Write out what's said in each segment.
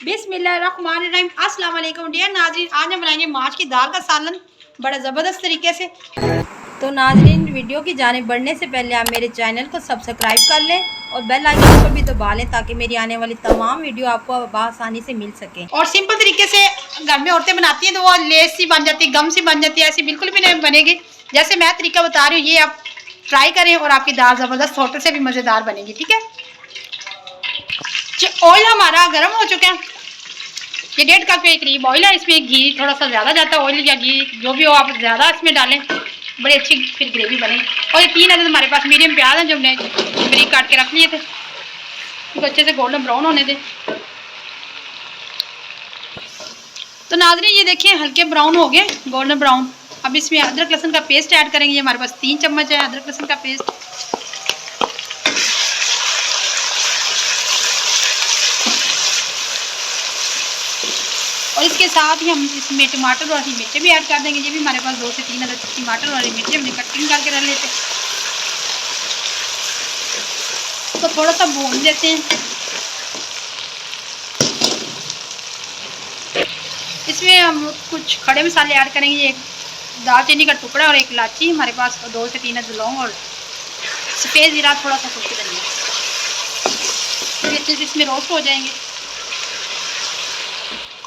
बिस्मिल्लाहिर्रहमानिर्रहीम। अस्सलाम वालेकुम डियर नाज़रीन, आज हम बनाएंगे माश की दाल का सालन बड़ा ज़बरदस्त तरीके से। तो नाज़रीन, वीडियो की जानिब बढ़ने से पहले आप मेरे चैनल को सब्सक्राइब कर लें और बेल आइकन को भी दबा लें ताकि मेरी आने वाली तमाम वीडियो आपको आसानी से मिल सके। और सिंपल तरीके से घर में औरतें बनाती हैं तो वो लेस सी बन जाती है, गम सी बन जाती है, ऐसी बिल्कुल भी नहीं बनेगी। जैसे मैं तरीका बता रही हूँ ये आप ट्राई करें और आपकी दाल ज़बरदस्त होटल से भी मज़ेदार बनेगी। ठीक है, ऑयल हमारा गर्म हो चुका है, ये 1.5 कप के करीब ऑयल है। इसमें घी थोड़ा सा ज़्यादा जाता है, ऑयल या घी जो भी हो आप ज़्यादा इसमें डालें, बड़ी अच्छी फिर ग्रेवी बनेगी। और ये 3 अदद हमारे पास मीडियम प्याज हैं जो हमने बारीक काट के रख लिए थे, इसको अच्छे से गोल्डन ब्राउन होने दें। तो नाज़रीन ये देखिए हल्के ब्राउन हो गए, गोल्डन ब्राउन। अब इसमें अदरक लहसुन का पेस्ट ऐड करेंगे। ये हमारे पास 3 चम्मच है अदरक लहसुन का पेस्ट। और इसके साथ ही हम इसमें टमाटर और हरी मिर्चें भी ऐड कर देंगे। ये भी हमारे पास 2 से 3 अदद टमाटर और हरी मिर्चें हमने कटिंग करके रख लेते हैं। तो थोड़ा सा भून देते हैं। इसमें हम कुछ खड़े मसाले ऐड करेंगे। एक दालचीनी का टुकड़ा और एक इलायची हमारे पास, 2 से 3 अदद लौंग और सफ़ेद जीरा, थोड़ा सा खुश्क धनिया, अच्छे से इसमें रोस्ट हो जाएंगे।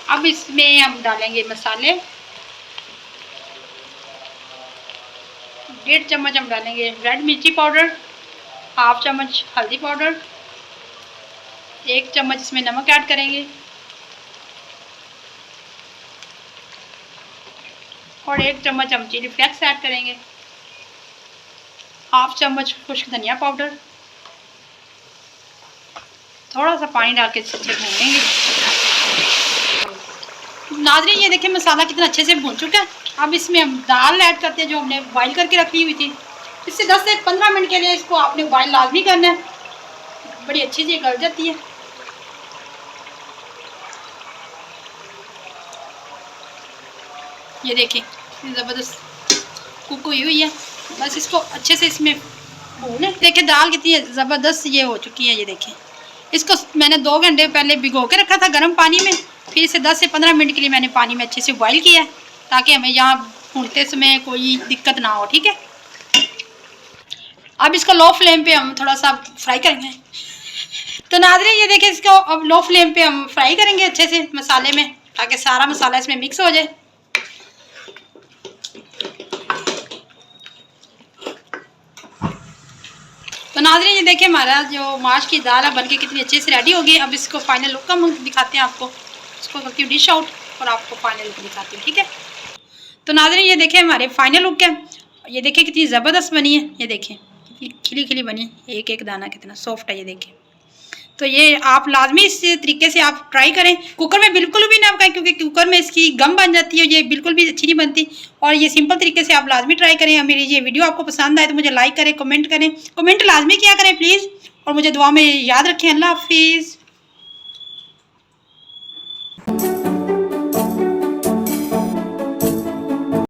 अब इसमें हम डालेंगे मसाले। 1.5 चम्मच हम डालेंगे रेड मिर्ची पाउडर, 1/2 चम्मच हल्दी पाउडर, 1 चम्मच इसमें नमक ऐड करेंगे और 1 चम्मच हम चिली फ्लेक्स ऐड करेंगे, 1/2 चम्मच खुश्क धनिया पाउडर। थोड़ा सा पानी डाल के अच्छे से भून लेंगे। नाज़रीन ये देखिए मसाला कितना अच्छे से भून चुका है। अब इसमें हम दाल ऐड करते हैं जो हमने बॉईल करके रखी हुई थी। इससे 10 से 15 मिनट के लिए इसको आपने बॉईल लाजमी करना है, बड़ी अच्छी सी गल जाती है। ये देखिए ज़बरदस्त कुक हुई है। बस इसको अच्छे से इसमें भूनें। देखिए दाल कितनी ज़बरदस्त ये हो चुकी है। ये देखिए इसको मैंने 2 घंटे पहले भिगो के रखा था गर्म पानी में, फिर इसे 10 से 15 मिनट के लिए मैंने पानी में अच्छे से बॉईल किया ताकि हमें यहाँ भूनते समय कोई दिक्कत ना हो। ठीक है, अब इसको लो फ्लेम पे हम थोड़ा सा फ्राई करेंगे। तो नाज़रीन ये देखिए इसको अब लो फ्लेम पे हम फ्राई करेंगे अच्छे से मसाले में ताकि सारा मसाला इसमें मिक्स हो जाए। तो नाज़रीन ये देखिए हमारा जो माश की दाल है बनके कितनी अच्छे से रेडी होगी। अब इसको फाइनल लुक का दिखाते हैं आपको। इसको करती हूँ डिश आउट और आपको फाइनल लुक दिखाती हूँ। ठीक है, तो नाज़रीन ये देखिए हमारे फाइनल लुक है। ये देखिए कितनी ज़बरदस्त बनी है। ये देखिए कितनी खिली खिली बनी है, एक एक दाना कितना सॉफ्ट है। ये देखिए, तो ये आप लाजमी इस तरीके से आप ट्राई करें। कुकर में बिल्कुल भी ना पकाएं क्योंकि कुकर में इसकी गम बन जाती है, ये बिल्कुल भी अच्छी नहीं बनती। और ये सिंपल तरीके से आप लाजमी ट्राई करें। और मेरी ये वीडियो आपको पसंद आए तो मुझे लाइक करें, कमेंट करें, कमेंट लाजमी किया करें प्लीज़। और मुझे दुआ में याद रखें। अल्लाह हाफिज़।